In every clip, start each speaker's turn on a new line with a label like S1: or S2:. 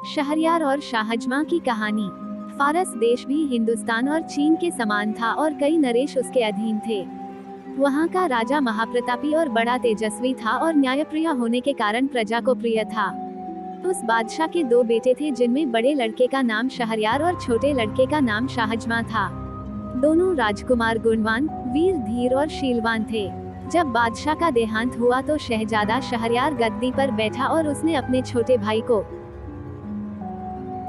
S1: शहरयार और शाहजमां की कहानी। फारस देश भी हिंदुस्तान और चीन के समान था और कई नरेश उसके अधीन थे। वहाँ का राजा महाप्रतापी और बड़ा तेजस्वी था और न्यायप्रिय होने के कारण प्रजा को प्रिय था। उस बादशाह के दो बेटे थे जिनमें बड़े लड़के का नाम शहरयार और छोटे लड़के का नाम शाहजमां था। दोनों राजकुमार गुणवान, वीर, धीर और शीलवान थे। जब बादशाह का देहांत हुआ तो शहजादा शहरयार गद्दी पर बैठा और उसने अपने छोटे भाई को,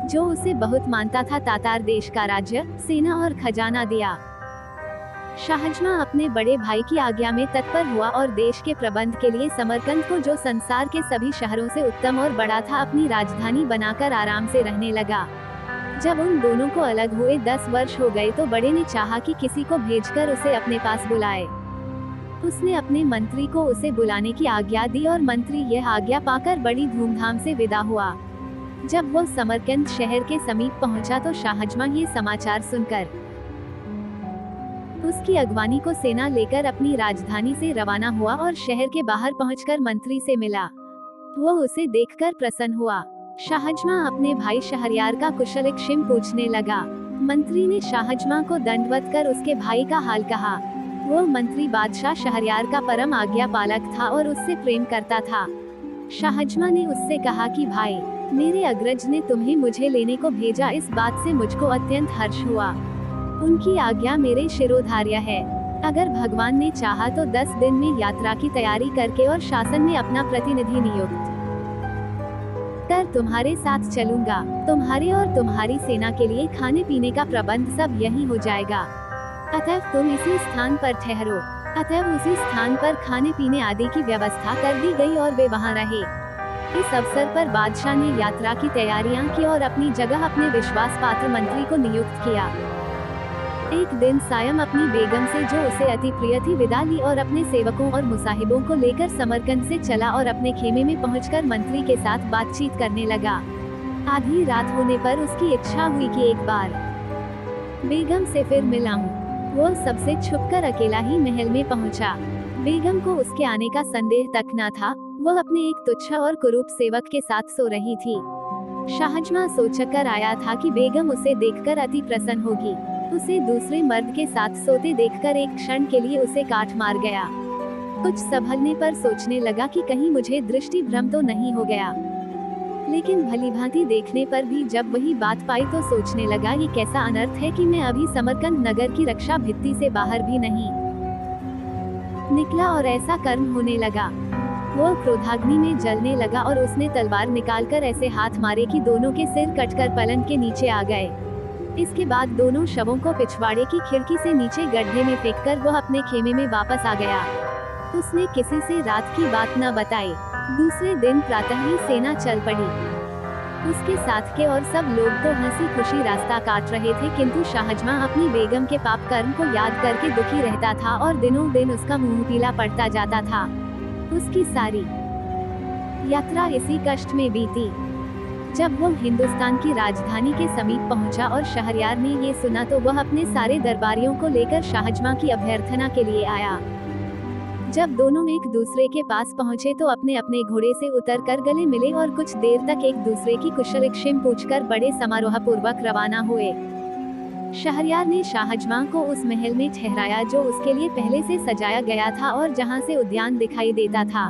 S1: जो उसे बहुत मानता था, तातार देश का राज्य, सेना और खजाना दिया। शाहजमां अपने बड़े भाई की आज्ञा में तत्पर हुआ और देश के प्रबंध के लिए समरकंद को, जो संसार के सभी शहरों से उत्तम और बड़ा था, अपनी राजधानी बनाकर आराम से रहने लगा। जब उन दोनों को अलग हुए 10 वर्ष हो गए तो बड़े ने चाहा कि किसी को भेजकर उसे अपने पास बुलाए। उसने अपने मंत्री को उसे बुलाने की आज्ञा दी और मंत्री यह आज्ञा पाकर बड़ी धूमधाम से विदा हुआ। जब वह समरकंद शहर के समीप पहुंचा तो शाहजमां ये समाचार सुनकर उसकी अगवानी को सेना लेकर अपनी राजधानी से रवाना हुआ और शहर के बाहर पहुंचकर मंत्री से मिला। वह उसे देखकर प्रसन्न हुआ। शाहजमां अपने भाई शहरयार का कुशल-क्षेम पूछने लगा। मंत्री ने शाहजमां को दंडवत कर उसके भाई का हाल कहा। वह मंत्री बादशाह शहरयार का परम आज्ञा पालक था और उससे प्रेम करता था। शाहजमां ने उससे कहा कि भाई, मेरे अग्रज ने तुम्हें मुझे लेने को भेजा, इस बात से मुझको अत्यंत हर्ष हुआ। उनकी आज्ञा मेरे शिरोधार्य है। अगर भगवान ने चाहा तो 10 दिन में यात्रा की तैयारी करके और शासन में अपना प्रतिनिधि नियुक्त कर तुम्हारे साथ चलूंगा। तुम्हारे और तुम्हारी सेना के लिए खाने पीने का प्रबंध सब यही हो जाएगा। अतः तुम इसी स्थान पर ठहरो। अतः उसी स्थान पर खाने पीने आदि की व्यवस्था कर दी गई और वे वहां रहे। इस अवसर पर बादशाह ने यात्रा की तैयारियां की और अपनी जगह अपने विश्वास पात्र मंत्री को नियुक्त किया। एक दिन सायं अपनी बेगम से, जो उसे अति प्रिय थी, विदा ली और अपने सेवकों और मुसाहिबों को लेकर समरकंद से चला और अपने खेमे में पहुंचकर मंत्री के साथ बातचीत करने लगा। आधी रात होने पर उसकी इच्छा हुई कि एक बार बेगम से फिर मिलाऊं। वो सबसे छुपकर अकेला ही महल में पहुंचा। बेगम को उसके आने का संदेह तक न था। वह अपने एक तुच्छ और कुरूप सेवक के साथ सो रही थी। शाहजमां सोचकर आया था कि बेगम उसे देखकर अति प्रसन्न होगी। उसे दूसरे मर्द के साथ सोते देखकर एक क्षण के लिए उसे काट मार गया। कुछ संभलने पर सोचने लगा कि कहीं मुझे दृष्टि भ्रम तो नहीं हो गया। लेकिन भलीभांति देखने पर भी जब वही बात पाई तो सोचने लगा, ये कैसा अनर्थ है कि मैं अभी समरकंद नगर की रक्षा भित्ति से बाहर भी नहीं निकला और ऐसा कर्म होने लगा। वो क्रोधाग्नि में जलने लगा और उसने तलवार निकालकर ऐसे हाथ मारे कि दोनों के सिर कटकर पलंग के नीचे आ गए। इसके बाद दोनों शवों को पिछवाड़े की खिड़की से नीचे गड्ढे में फेंककर वह अपने खेमे में वापस आ गया। उसने किसी से रात की बात न बताई। दूसरे दिन प्रातः ही सेना चल पड़ी। उसके साथ के और सब लोग तो हंसी खुशी रास्ता काट रहे थे, किंतु शाहजमां अपनी बेगम के पाप कर्म को याद करके दुखी रहता था और दिनों दिन उसका मुंह पीला पड़ता जाता था। उसकी सारी यात्रा इसी कष्ट में बीती। जब वह हिंदुस्तान की राजधानी के समीप पहुंचा और शहरयार ने ये सुना तो वह अपने सारे दरबारियों को लेकर शाहजमां की अभ्यर्थना के लिए आया। जब दोनों एक दूसरे के पास पहुंचे तो अपने अपने घोड़े से उतरकर गले मिले और कुछ देर तक एक दूसरे की कुशल-क्षेम पूछकर बड़े समारोह पूर्वक रवाना हुए। शहरयार ने शाहजमां को उस महल में ठहराया जो उसके लिए पहले से सजाया गया था और जहां से उद्यान दिखाई देता था।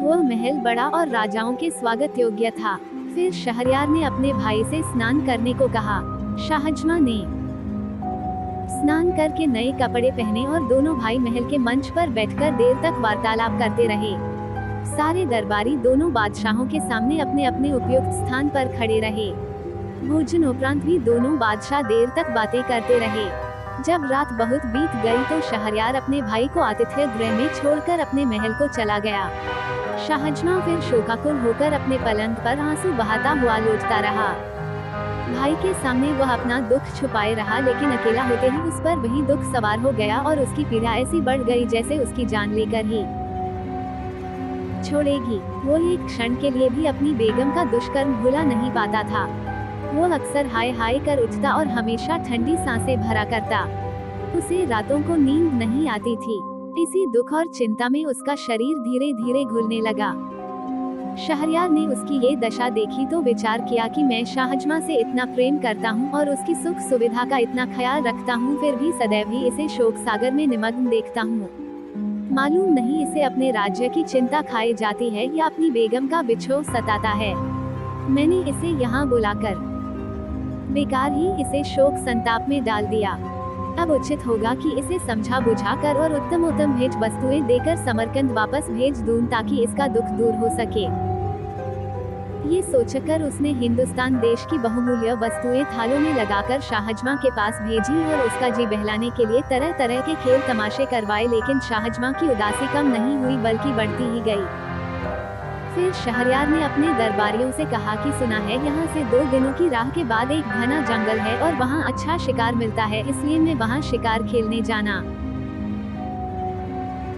S1: वह महल बड़ा और राजाओं के स्वागत योग्य था। फिर शहरयार ने अपने भाई से स्नान करने को कहा। शाहजमां ने स्नान करके नए कपड़े पहने और दोनों भाई महल के मंच पर बैठकर देर तक वार्तालाप करते रहे। सारे दरबारी दोनों बादशाहों के सामने अपने अपने उपयुक्त स्थान पर खड़े रहे। भोजन उपरांत भी दोनों बादशाह देर तक बातें करते रहे। जब रात बहुत बीत गई तो शहरयार अपने भाई को आतिथ्य गृह में छोड़कर अपने महल को चला गया। शाहजमां फिर शोकाकुल होकर अपने पलंग पर आंसू बहाता हुआ लौटता रहा। भाई के सामने वह अपना दुख छुपाए रहा, लेकिन अकेला होते ही उस पर वही दुख सवार हो गया और उसकी पीड़ा ऐसी बढ़ गई जैसे उसकी जान लेकर ही छोड़ेगी। वो एक क्षण के लिए भी अपनी बेगम का दुष्कर्म भुला नहीं पाता था। वो अक्सर हाय हाय कर उठता और हमेशा ठंडी सांसें भरा करता। उसे रातों को नींद नहीं आती थी। इसी दुख और चिंता में उसका शरीर धीरे धीरे घुलने लगा। शहरयार ने उसकी ये दशा देखी तो विचार किया कि मैं शाहजमा से इतना प्रेम करता हूँ और उसकी सुख सुविधा का इतना ख्याल रखता हूँ, फिर भी सदैव ही इसे शोक सागर में निमग्न देखता हूँ। मालूम नहीं इसे अपने राज्य की चिंता खाई जाती है या अपनी बेगम का बिछोह सताता है। मैंने इसे यहाँ बुलाकर बेकार ही इसे शोक संताप में डाल दिया। अब उचित होगा कि इसे समझा बुझा कर और उत्तम भेंट वस्तुएं देकर समरकंद वापस भेज दूं ताकि इसका दुख दूर हो सके। ये सोचकर उसने हिंदुस्तान देश की बहुमूल्य वस्तुएं थालों में लगाकर शाहजमा के पास भेजी और उसका जी बहलाने के लिए तरह तरह के खेल तमाशे करवाए, लेकिन शाहजमा की उदासी कम नहीं हुई बल्कि बढ़ती ही गई। फिर शहरयार ने अपने दरबारियों से कहा कि सुना है यहाँ से 2 दिनों की राह के बाद एक घना जंगल है और वहाँ अच्छा शिकार मिलता है, इसलिए मैं वहाँ शिकार खेलने जाना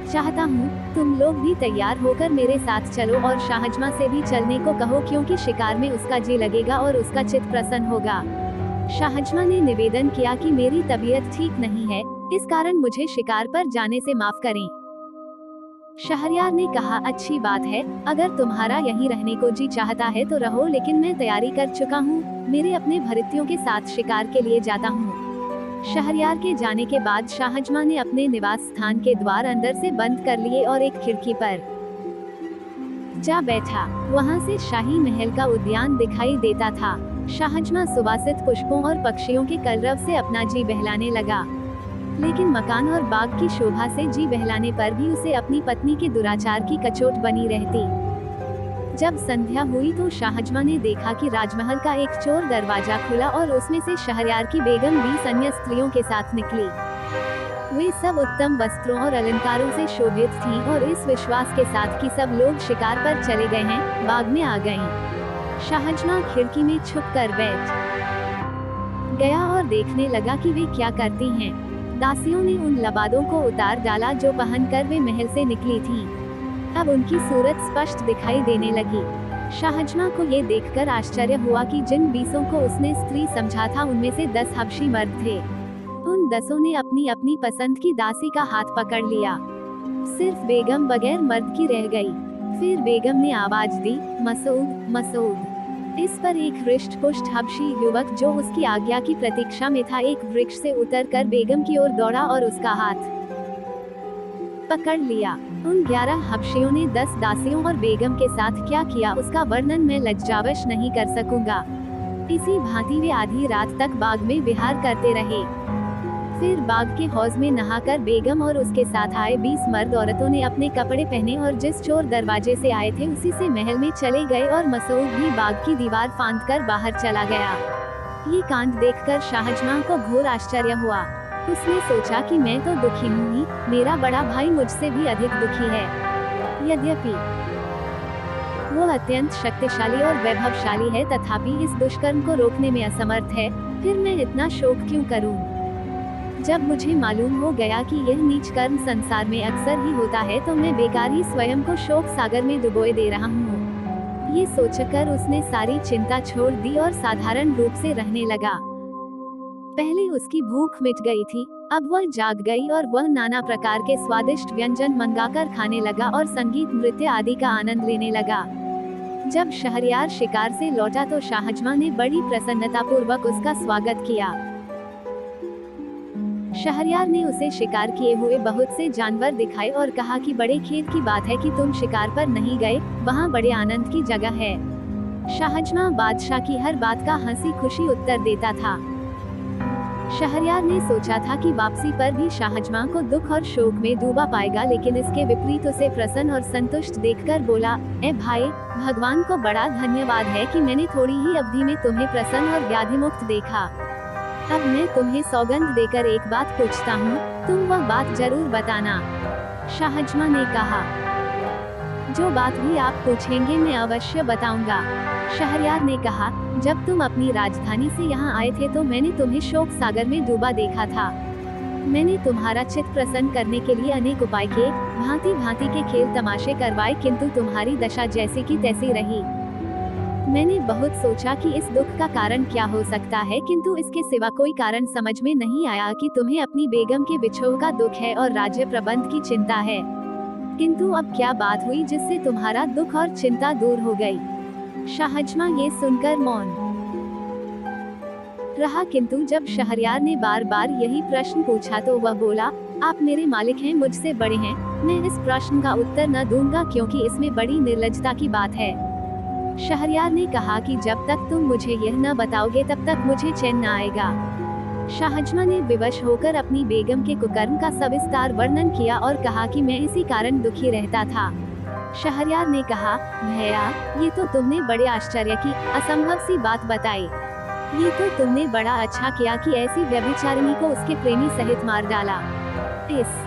S1: चाहता हूँ। तुम लोग भी तैयार होकर मेरे साथ चलो और शाहजमा से भी चलने को कहो, क्योंकि शिकार में उसका जी लगेगा और उसका चित्त प्रसन्न होगा। शाहजमा ने निवेदन किया कि मेरी तबीयत ठीक नहीं है, इस कारण मुझे शिकार पर जाने से माफ करें। शहरयार ने कहा, अच्छी बात है, अगर तुम्हारा यहीं रहने को जी चाहता है तो रहो, लेकिन मैं तैयारी कर चुका हूँ, मेरे अपने भृत्यों के साथ शिकार के लिए जाता हूँ। शहरयार के जाने के बाद शाहजमा ने अपने निवास स्थान के द्वार अंदर से बंद कर लिए और एक खिड़की पर जा बैठा। वहाँ से शाही महल का उद्यान दिखाई देता था। शाहजमा सुवासित पुष्पों और पक्षियों के कलरव से अपना जी बहलाने लगा, लेकिन मकान और बाग की शोभा से जी बहलाने पर भी उसे अपनी पत्नी के दुराचार की कचोट बनी रहती। जब संध्या हुई तो शाहजमा ने देखा कि राजमहल का एक चोर दरवाजा खुला और उसमें से शहरयार की बेगम 20 अन्य स्त्रियों के साथ निकली। वे सब उत्तम वस्त्रों और अलंकारों से शोभित थीं और इस विश्वास के साथ कि सब लोग शिकार पर चले गए हैं, बाग में आ गईं। शाहजमा खिड़की में छुप कर बैठ गया और देखने लगा कि वे क्या करती हैं। दासियों ने उन लबादों को उतार डाला जो पहनकर वे महल से निकली थीं। अब उनकी सूरत स्पष्ट दिखाई देने लगी। शाहजमा को ये देखकर आश्चर्य हुआ कि जिन 20 को उसने स्त्री समझा था उनमें से 10 हबशी मर्द थे। उन 10 ने अपनी अपनी पसंद की दासी का हाथ पकड़ लिया। सिर्फ बेगम बगैर मर्द की रह गई। फिर बेगम ने आवाज दी, मसूद मसूद। इस पर एक हृष्ट पुष्ट हबशी युवक जो उसकी आज्ञा की प्रतीक्षा में था एक वृक्ष से उतरकर बेगम की ओर दौड़ा और उसका हाथ पकड़ लिया। उन 11 हबशियों ने 10 दासियों और बेगम के साथ क्या किया उसका वर्णन मैं लज्जावश नहीं कर सकूंगा। इसी भांति वे आधी रात तक बाग में विहार करते रहे। फिर बाग के हौज में नहाकर बेगम और उसके साथ आए 20 मर्द औरतों ने अपने कपड़े पहने और जिस चोर दरवाजे से आए थे उसी से महल में चले गए और मसूद भी बाग की दीवार फांदकर बाहर चला गया। ये कांड देखकर शाहजमा को घोर आश्चर्य हुआ। उसने सोचा कि मैं तो दुखी हूँ ही, मेरा बड़ा भाई मुझसे भी अधिक दुखी है। यद्यपि वो अत्यंत शक्तिशाली और वैभवशाली है, तथापि इस दुष्कर्म को रोकने में असमर्थ है। फिर मैं इतना शोक क्यों करूं? जब मुझे मालूम हो गया कि यह नीच कर्म संसार में अक्सर ही होता है तो मैं बेकार ही स्वयं को शोक सागर में डुबोए दे रहा हूँ। ये सोचकर उसने सारी चिंता छोड़ दी और साधारण रूप से रहने लगा। पहले उसकी भूख मिट गई थी, अब वह जाग गई और वह नाना प्रकार के स्वादिष्ट व्यंजन मंगाकर खाने लगा और संगीत नृत्य आदि का आनंद लेने लगा। जब शहरयार शिकार से लौटा तो शाहजमा ने बड़ी प्रसन्नता पूर्वक उसका स्वागत किया। शहरयार ने उसे शिकार किए हुए बहुत से जानवर दिखाए और कहा कि बड़े खेद की बात है कि तुम शिकार पर नहीं गए, वहाँ बड़े आनंद की जगह है। शाहजमा बादशाह की हर बात का हंसी खुशी उत्तर देता था। शहरयार ने सोचा था कि वापसी पर भी शाहजमा को दुख और शोक में डूबा पाएगा, लेकिन इसके विपरीत उसे प्रसन्न और संतुष्ट देखकर बोला, ए भाई, भगवान को बड़ा धन्यवाद है कि मैंने थोड़ी ही अवधि में तुम्हें प्रसन्न और व्याधि मुक्त देखा। अब मैं तुम्हें सौगंध देकर एक बात पूछता हूँ, तुम वह बात जरूर बताना। शाहजमा ने कहा, जो बात भी आप पूछेंगे मैं अवश्य बताऊंगा। शहरयार ने कहा, जब तुम अपनी राजधानी से यहाँ आए थे तो मैंने तुम्हें शोक सागर में डूबा देखा था। मैंने तुम्हारा चित्त प्रसन्न करने के लिए अनेक उपाय किए, भांति भांति के खेल तमाशे करवाए, किंतु तुम्हारी दशा जैसी की तैसी रही। मैंने बहुत सोचा कि इस दुख का कारण क्या हो सकता है, किंतु इसके सिवा कोई कारण समझ में नहीं आया कि तुम्हें अपनी बेगम के बिछोह का दुख है और राज्य प्रबंध की चिंता है। किंतु अब क्या बात हुई जिससे तुम्हारा दुख और चिंता दूर हो गई? शाहजमा ये सुनकर मौन रहा, किंतु जब शहरयार ने बार बार यही प्रश्न पूछा तो वह बोला, आप मेरे मालिक हैं, मुझसे बड़े हैं, मैं इस प्रश्न का उत्तर न दूंगा क्योंकि इसमें बड़ी निर्लज्जता की बात है। शहरयार ने कहा कि जब तक तुम मुझे यह न बताओगे तब तक मुझे चैन न आएगा। शाहजमा ने विवश होकर अपनी बेगम के कुकर्म का सविस्तार वर्णन किया और कहा कि मैं इसी कारण दुखी रहता था। शहरयार ने कहा, भैया, ये तो तुमने बड़े आश्चर्य की असंभव सी बात बताई। ये तो तुमने बड़ा अच्छा किया कि ऐसी व्यभिचारिणी को उसके प्रेमी सहित मार डाला। इस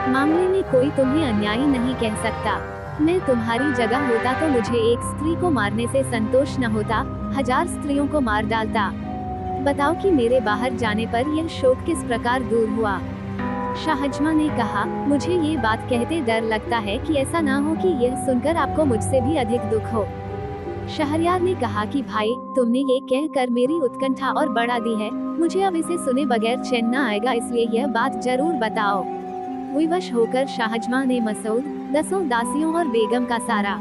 S1: मामले में कोई तुम्हें अन्यायी नहीं कह सकता। मैं तुम्हारी जगह होता तो मुझे एक स्त्री को मारने से संतोष न होता, 1000 स्त्रियों को मार डालता। बताओ कि मेरे बाहर जाने पर यह शोक किस प्रकार दूर हुआ। शाहजमा ने कहा, मुझे ये बात कहते डर लगता है कि ऐसा ना हो कि यह सुनकर आपको मुझसे भी अधिक दुख हो। शहरयार ने कहा कि भाई, तुमने ये कहकर मेरी उत्कंठा और बढ़ा दी है, मुझे अब इसे सुने बगैर चैन न आएगा, इसलिए यह बात जरूर बताओ। विवश होकर शाहजमा ने मसूद, 10 दासियों और बेगम का सारा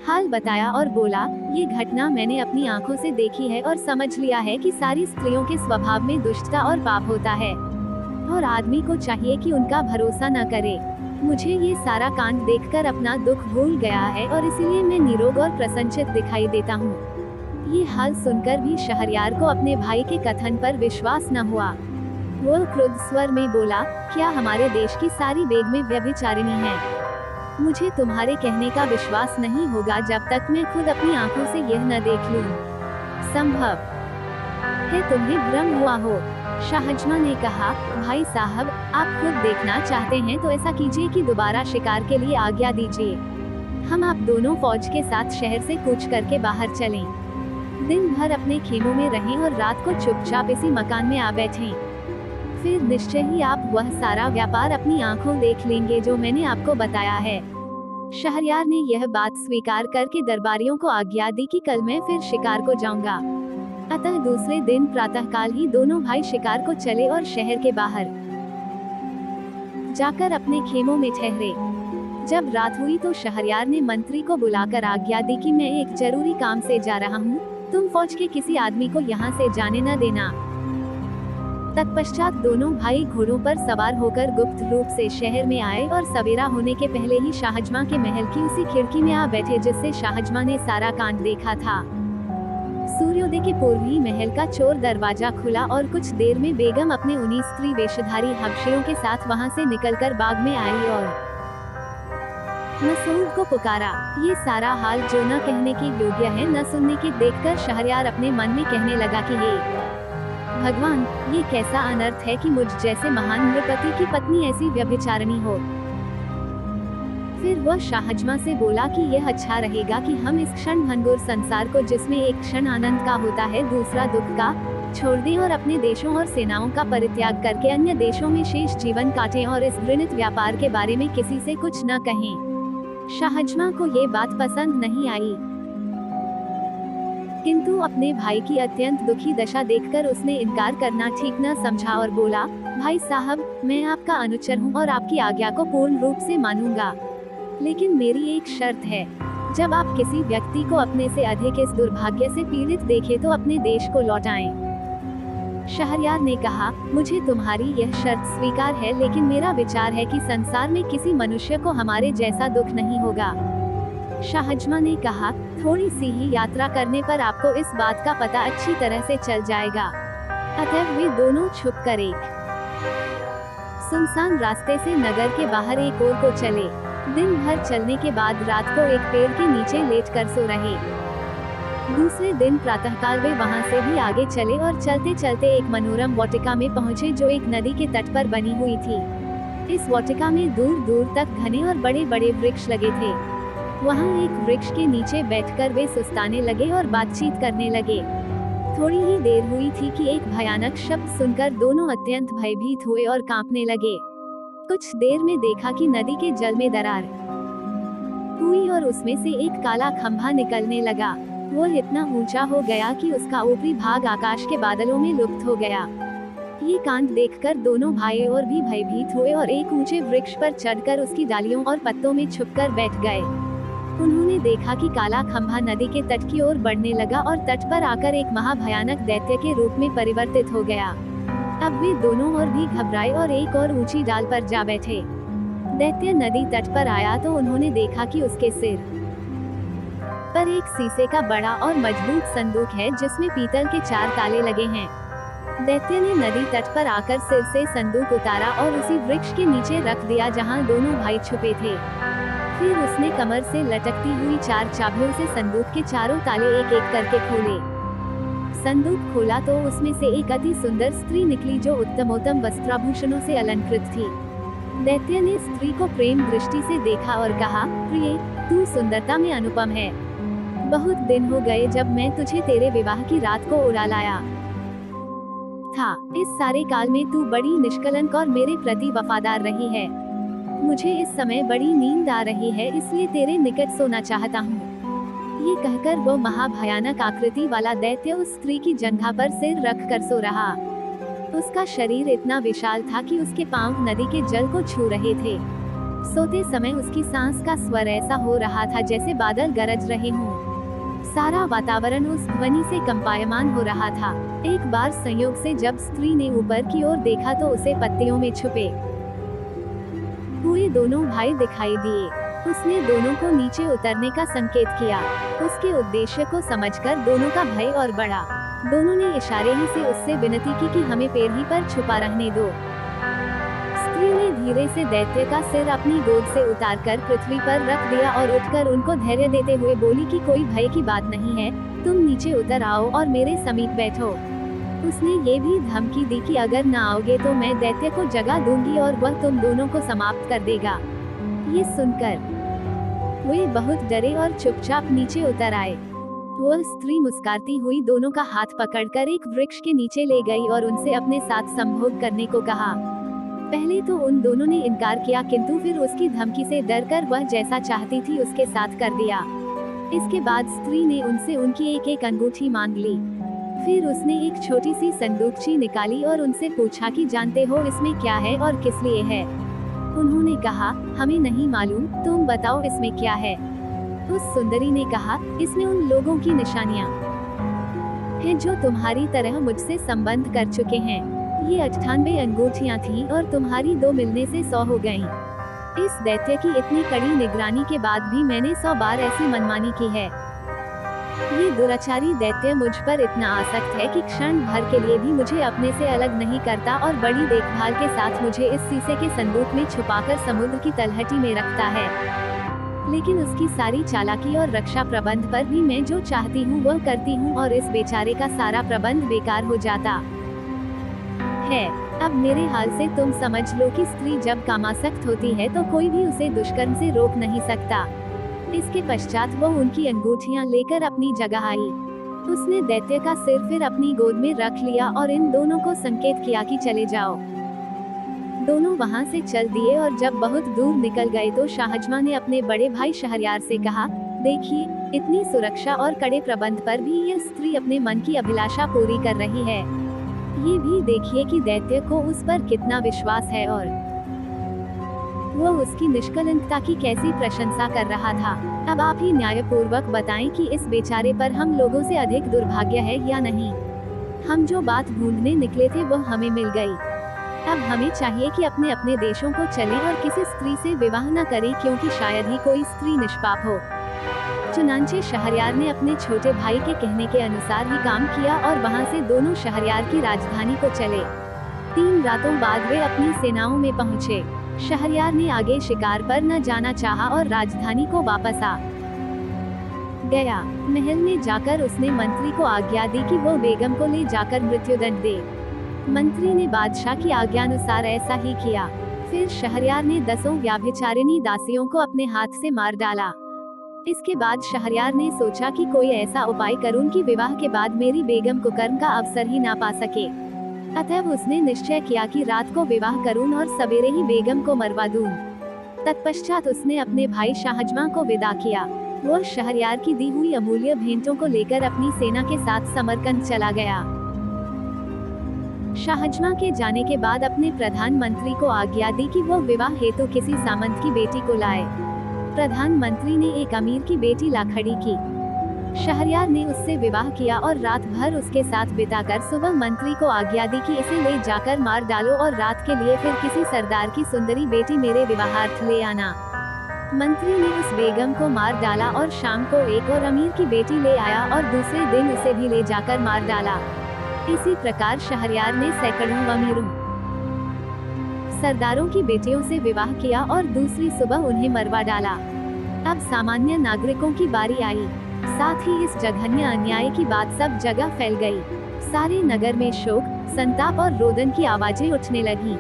S1: हाल बताया और बोला, ये घटना मैंने अपनी आंखों से देखी है और समझ लिया है कि सारी स्त्रियों के स्वभाव में दुष्टता और पाप होता है और आदमी को चाहिए कि उनका भरोसा न करे। मुझे ये सारा कांड देखकर अपना दुख भूल गया है और इसीलिए मैं निरोग और प्रसन्नचित दिखाई देता हूँ। ये हाल सुनकर भी शहरयार को अपने भाई के कथन पर विश्वास न हुआ। वो क्रुद्ध स्वर में बोला, क्या हमारे देश की सारी बेगमें व्यभिचारिणी हैं? मुझे तुम्हारे कहने का विश्वास नहीं होगा जब तक मैं खुद अपनी आंखों से यह न देख लूं। संभव है तुम्हें भ्रम हुआ हो। शाहजमा ने कहा, भाई साहब, आप खुद देखना चाहते हैं तो ऐसा कीजिए कि दोबारा शिकार के लिए आज्ञा दीजिए। हम आप दोनों फौज के साथ शहर से कूच करके बाहर चलें। दिन भर अपने खेमों में रहें और रात को चुपचाप इसी मकान में आ बैठें। फिर निश्चय ही आप वह सारा व्यापार अपनी आंखों देख लेंगे जो मैंने आपको बताया है। शहरयार ने यह बात स्वीकार करके दरबारियों को आज्ञा दी कि कल मैं फिर शिकार को जाऊंगा। अतः दूसरे दिन प्रातःकाल ही दोनों भाई शिकार को चले और शहर के बाहर जाकर अपने खेमों में ठहरे। जब रात हुई तो शहरयार ने मंत्री को बुलाकर आज्ञा दी कि मैं एक जरूरी काम से जा रहा हूँ, तुम फौज के किसी आदमी को यहाँ से जाने न देना। तत्पश्चात दोनों भाई घोड़ों पर सवार होकर गुप्त रूप से शहर में आए और सवेरा होने के पहले ही शाहजमा के महल की उसी खिड़की में आ बैठे जिससे शाहजमा ने सारा कांड देखा था। सूर्योदय के पूर्व ही महल का चोर दरवाजा खुला और कुछ देर में बेगम अपने 19 स्त्री वेशधारी हबशियों के साथ वहां से निकलकर बाग में आई और मसूद को पुकारा। ये सारा हाल जो न कहने के योग्य है न सुनने के देखकर शहरयार अपने मन में कहने लगा कि हे भगवान, ये कैसा अनर्थ है कि मुझ जैसे महान नृपति की पत्नी ऐसी व्यभिचारिणी हो। फिर वह शाहजमा से बोला कि यह अच्छा रहेगा कि हम इस क्षण भंगुर संसार को, जिसमें एक क्षण आनंद का होता है दूसरा दुख का, छोड़ दें और अपने देशों और सेनाओं का परित्याग करके अन्य देशों में शेष जीवन काटें और इस घृणित व्यापार के बारे में किसी से कुछ न कहें। शाहजमा को ये बात पसंद नहीं आई, किंतु अपने भाई की अत्यंत दुखी दशा देखकर उसने इनकार करना ठीक न समझा और बोला, भाई साहब, मैं आपका अनुचर हूँ और आपकी आज्ञा को पूर्ण रूप से मानूंगा, लेकिन मेरी एक शर्त है। जब आप किसी व्यक्ति को अपने से अधिक इस दुर्भाग्य से पीड़ित देखें तो अपने देश को लौटाएं। शहरयार ने कहा, मुझे तुम्हारी यह शर्त स्वीकार है, लेकिन मेरा विचार है कि संसार में किसी मनुष्य को हमारे जैसा दुख नहीं होगा। शाहजमा ने कहा, थोड़ी सी ही यात्रा करने पर आपको इस बात का पता अच्छी तरह से चल जाएगा। अतः वे दोनों छुपकर एक सुनसान रास्ते से नगर के बाहर एक ओर को चले। दिन भर चलने के बाद रात को एक पेड़ के नीचे लेटकर सो रहे। दूसरे दिन प्रातःकाल वे वहां से भी आगे चले और चलते चलते एक मनोरम वाटिका में पहुंचे जो एक नदी के तट पर बनी हुई थी। इस वाटिका में दूर दूर तक घने और बड़े बड़े वृक्ष लगे थे। वहां एक वृक्ष के नीचे बैठकर वे सुस्ताने लगे और बातचीत करने लगे। थोड़ी ही देर हुई थी कि एक भयानक शब्द सुनकर दोनों अत्यंत भयभीत हुए और कांपने लगे। कुछ देर में देखा कि नदी के जल में दरार हुई और उसमें से एक काला खंभा निकलने लगा। वो इतना ऊंचा हो गया कि उसका ऊपरी भाग आकाश के बादलों में लुप्त हो गया। ये कांड देखकर दोनों भाई और भी भयभीत हुए और एक ऊंचे वृक्ष पर चढ़कर उसकी डालियों और पत्तों में छुपकर बैठ गए। उन्होंने देखा कि काला खंभा नदी के तट की ओर बढ़ने लगा और तट पर आकर एक महाभयानक दैत्य के रूप में परिवर्तित हो गया। अब वे दोनों और भी घबराए और एक और ऊंची डाल पर जा बैठे। दैत्य नदी तट पर आया तो उन्होंने देखा कि उसके सिर पर एक शीशे का बड़ा और मजबूत संदूक है जिसमें पीतल के 4 ताले लगे हैं। दैत्य ने नदी तट पर आकर सिर से संदूक उतारा और उसी वृक्ष के नीचे रख दिया जहां दोनों भाई छुपे थे। फिर उसने कमर से लटकती हुई 4 चाबियों से संदूक के चारों ताले एक एक करके खोले। संदूक खोला तो उसमें से एक अति सुंदर स्त्री निकली जो उत्तमोत्तम वस्त्राभूषणों से अलंकृत थी। दैत्य ने स्त्री को प्रेम दृष्टि से देखा और कहा, प्रिय, तू सुंदरता में अनुपम है। बहुत दिन हो गए जब मैं तुझे तेरे विवाह की रात को उड़ा लाया था। इस सारे काल में तू बड़ी निष्कलंक और मेरे प्रति वफादार रही है। मुझे इस समय बड़ी नींद आ रही है, इसलिए तेरे निकट सोना चाहता हूँ। ये कहकर वो महाभयानक आकृति वाला दैत्य उस स्त्री की जंघा पर सिर रख कर सो रहा। उसका शरीर इतना विशाल था कि उसके पांव नदी के जल को छू रहे थे। सोते समय उसकी सांस का स्वर ऐसा हो रहा था जैसे बादल गरज रहे हों। सारा वातावरण उस ध्वनि से कंपायमान हो रहा था। एक बार संयोग से जब स्त्री ने ऊपर की ओर देखा तो उसे पत्तियों में छुपे हुए दोनों भाई दिखाई दिए। उसने दोनों को नीचे उतरने का संकेत किया। उसके उद्देश्य को समझकर दोनों का भय और बढ़ा। दोनों ने इशारे ही से उससे विनती की कि हमें पेड़ ही पर छुपा रहने दो। स्त्री ने धीरे से दैत्य का सिर अपनी गोद से उतारकर पृथ्वी पर रख दिया और उठकर उनको धैर्य देते हुए बोली कि कोई भय की बात नहीं है, तुम नीचे उतर आओ और मेरे समीप बैठो। उसने ये भी धमकी दी कि अगर न आओगे तो मैं दैत्य को जगा दूंगी और वह तुम दोनों को समाप्त कर देगा। ये सुनकर वे बहुत डरे और चुपचाप नीचे उतर आए। वह स्त्री मुस्कुराती हुई दोनों का हाथ पकड़कर एक वृक्ष के नीचे ले गई और उनसे अपने साथ संभोग करने को कहा। पहले तो उन दोनों ने इनकार किया, किंतु फिर उसकी धमकी से डरकर वह जैसा चाहती थी उसके साथ कर दिया। इसके बाद स्त्री ने उनसे उनकी एक एक अंगूठी मांग ली। फिर उसने एक छोटी सी संदूकची निकाली और उनसे पूछा कि जानते हो इसमें क्या है और किस लिए है। उन्होंने कहा, हमें नहीं मालूम, तुम बताओ इसमें क्या है। उस सुंदरी ने कहा, इसमें उन लोगों की निशानियां हैं जो तुम्हारी तरह मुझसे संबंध कर चुके हैं। ये 98 अंगूठियां थीं और तुम्हारी 2 मिलने से 100 हो गईं। इस दैत्य की इतनी कड़ी निगरानी के बाद भी मैंने 100 बार ऐसी मनमानी की है। ये दुराचारी दैत्य मुझ पर इतना आसक्त है कि क्षण भर के लिए भी मुझे अपने से अलग नहीं करता और बड़ी देखभाल के साथ मुझे इस शीशे के संदूक में छुपाकर समुद्र की तलहटी में रखता है। लेकिन उसकी सारी चालाकी और रक्षा प्रबंध पर भी मैं जो चाहती हूँ वह करती हूँ और इस बेचारे का सारा प्रबंध बेकार हो जाता है। अब मेरे हाल से तुम समझ लो कि स्त्री जब कामासक्त होती है तो कोई भी उसे दुष्कर्म से रोक नहीं सकता। इसके पश्चात वो उनकी अंगूठियां लेकर अपनी जगह आई। उसने दैत्य का सिर फिर अपनी गोद में रख लिया और इन दोनों को संकेत किया कि चले जाओ। दोनों वहां से चल दिए और जब बहुत दूर निकल गए तो शाहजमां ने अपने बड़े भाई शहरयार से कहा, देखिए, इतनी सुरक्षा और कड़े प्रबंध पर भी यह स्त्री अपने मन की अभिलाषा पूरी कर रही है। ये भी देखिए कि दैत्य को उस पर कितना विश्वास है और वह उसकी निष्कलंकता की कैसी प्रशंसा कर रहा था। अब आप ही न्यायपूर्वक बताएं कि इस बेचारे पर हम लोगों से अधिक दुर्भाग्य है या नहीं। हम जो बात ढूंढने निकले थे वह हमें मिल गई। अब हमें चाहिए कि अपने अपने देशों को चलें और किसी स्त्री से विवाह न करें, क्योंकि शायद ही कोई स्त्री निष्पाप हो। चुनांचे शहरयार ने अपने छोटे भाई के कहने के अनुसार ही काम किया और वहां से दोनों शहरयार की राजधानी को चले। 3 रातों बाद वे अपनी सेनाओं में पहुंचे। शहरयार ने आगे शिकार पर न जाना चाहा और राजधानी को वापस आ गया। महल में जाकर उसने मंत्री को आज्ञा दी कि वो बेगम को ले जाकर मृत्युदंड दे। मंत्री ने बादशाह की आज्ञानुसार ऐसा ही किया। फिर शहरयार ने 10 व्याभिचारिणी दासियों को अपने हाथ से मार डाला। इसके बाद शहरयार ने सोचा कि कोई ऐसा उपाय करूं कि विवाह के बाद मेरी बेगम कुकर्म का अवसर ही ना पा सके। अतः उसने निश्चय किया कि रात को विवाह करूं और सवेरे ही बेगम को मरवा दूं। तत्पश्चात उसने अपने भाई शाहजमां को विदा किया। वो शहरयार की दी हुई अमूल्य भेंटों को लेकर अपनी सेना के साथ समरकंद चला गया। शाहजहां के जाने के बाद अपने प्रधानमंत्री को आज्ञा दी कि वो विवाह हेतु किसी सामंत की बेटी को लाए। प्रधानमंत्री ने एक अमीर की बेटी ला खड़ी की। शहरयार ने उससे विवाह किया और रात भर उसके साथ बिताकर सुबह मंत्री को आज्ञा दी कि इसे ले जाकर मार डालो और रात के लिए फिर किसी सरदार की सुंदरी बेटी मेरे विवाहार्थ ले आना। मंत्री ने उस बेगम को मार डाला और शाम को एक और अमीर की बेटी ले आया और दूसरे दिन उसे भी ले जाकर मार डाला। इसी प्रकार शहरयार ने सैकड़ों अमीरों सरदारों की बेटियों से विवाह किया और दूसरी सुबह उन्हें मरवा डाला। अब सामान्य नागरिकों की बारी आई। साथ ही इस जघन्य अन्याय की बात सब जगह फैल गई। सारे नगर में शोक, संताप और रोदन की आवाजें उठने लगी।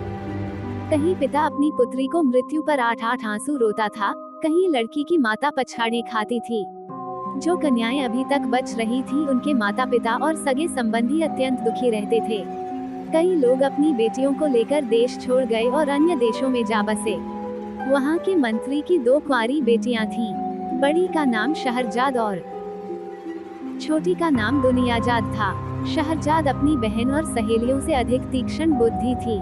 S1: कहीं पिता अपनी पुत्री को मृत्यु पर 8-8 आंसू रोता था, कहीं लड़की की माता पछाड़े खाती थी। जो कन्याएं अभी तक बच रही थी, उनके माता पिता और सगे संबंधी अत्यंत दुखी रहते थे। कई लोग अपनी बेटियों को लेकर देश छोड़ गए और अन्य देशों में जा बसे। वहाँ के मंत्री की 2 कुंवारी बेटियां थीं। बड़ी का नाम शहरजाद और छोटी का नाम दुनियाजाद था। शहरजाद अपनी बहन और सहेलियों से अधिक तीक्ष्ण बुद्धि थी।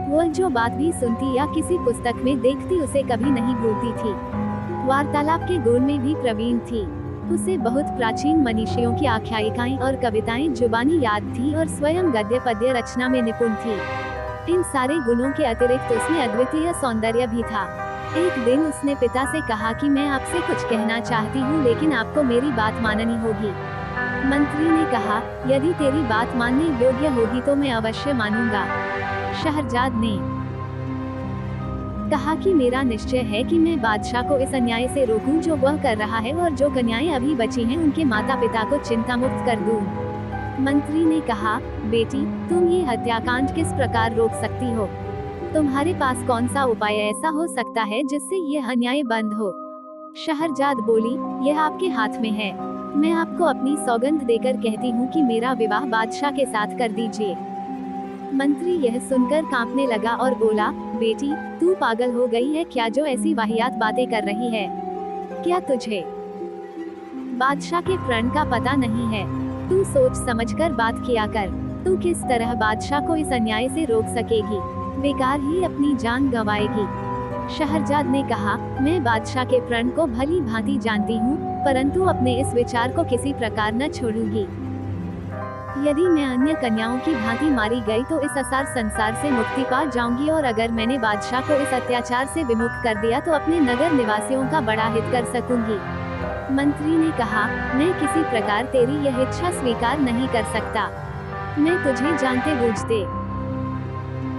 S1: वो जो बात भी सुनती या किसी पुस्तक में देखती उसे कभी नहीं भूलती थी। वार्तालाप के गुण में भी प्रवीण थी। उसे बहुत प्राचीन मनीषियों की आख्यायिकाएं और कविताएं जुबानी याद थी और स्वयं गद्य पद्य रचना में निपुण थी। इन सारे गुणों के अतिरिक्त उसमें अद्वितीय सौंदर्य भी था। एक दिन उसने पिता से कहा कि मैं आपसे कुछ कहना चाहती हूँ, लेकिन आपको मेरी बात माननी होगी। मंत्री ने कहा, यदि तेरी बात मानने योग्य होगी तो मैं अवश्य मानूंगा। शहरजाद ने कहा कि मेरा निश्चय है कि मैं बादशाह को इस अन्याय से रोकूं जो वह कर रहा है, और जो कन्याएं अभी बची हैं उनके माता पिता को चिंता मुक्त कर दूं। मंत्री ने कहा, बेटी, तुम ये हत्याकांड किस प्रकार रोक सकती हो? तुम्हारे पास कौन सा उपाय ऐसा हो सकता है जिससे ये अन्याय बंद हो? शहरजाद बोली, यह आपके हाथ में है। मैं आपको अपनी सौगंध देकर कहती हूँ कि मेरा विवाह बादशाह के साथ कर दीजिए। मंत्री यह सुनकर कांपने लगा और बोला, बेटी, तू पागल हो गई है क्या जो ऐसी वाहियात बातें कर रही है? क्या तुझे बादशाह के प्रण का पता नहीं है? तू सोच समझकर बात किया कर। तू किस तरह बादशाह को इस अन्याय से रोक सकेगी? बेकार ही अपनी जान गंवाएगी। शहरजाद ने कहा, मैं बादशाह के प्रण को भली भांति जानती हूँ, परंतु अपने इस विचार को किसी प्रकार न छोड़ूंगी। यदि मैं अन्य कन्याओं की भांति मारी गई तो इस असार संसार से मुक्ति पा जाऊंगी, और अगर मैंने बादशाह को इस अत्याचार से विमुक्त कर दिया तो अपने नगर निवासियों का बड़ा हित कर सकूंगी। मंत्री ने कहा, मैं किसी प्रकार तेरी यह इच्छा स्वीकार नहीं कर सकता। मैं तुझे जानते बूझते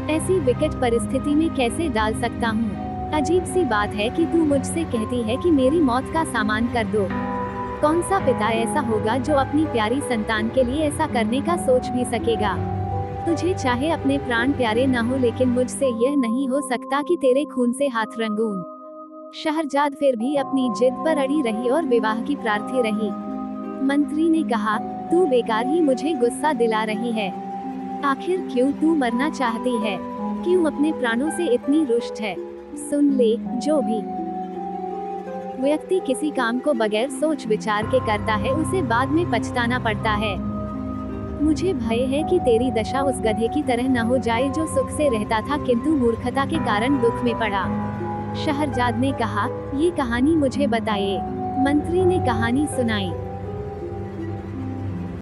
S1: ऐसी विकट परिस्थिति में कैसे डाल सकता हूँ? अजीब सी बात है कि तू मुझसे कहती है कि मेरी मौत का सामान कर दो। कौन सा पिता ऐसा होगा जो अपनी प्यारी संतान के लिए ऐसा करने का सोच भी सकेगा? तुझे चाहे अपने प्राण प्यारे न हो, लेकिन मुझसे यह नहीं हो सकता कि तेरे खून से हाथ रंगूं। शहरजाद फिर भी अपनी जिद पर अड़ी रही और विवाह की प्रार्थी रही। मंत्री ने कहा, तू बेकार ही मुझे गुस्सा दिला रही है। आखिर क्यों तू मरना चाहती है? क्यों अपने प्राणों से इतनी रुष्ट है? सुन ले, जो भी व्यक्ति किसी काम को बगैर सोच विचार के करता है उसे बाद में पछताना पड़ता है। मुझे भय है कि तेरी दशा उस गधे की तरह न हो जाए जो सुख से रहता था किंतु मूर्खता के कारण दुख में पड़ा। शहरजाद ने कहा, ये कहानी मुझे बताइए। मंत्री ने कहानी सुनाई।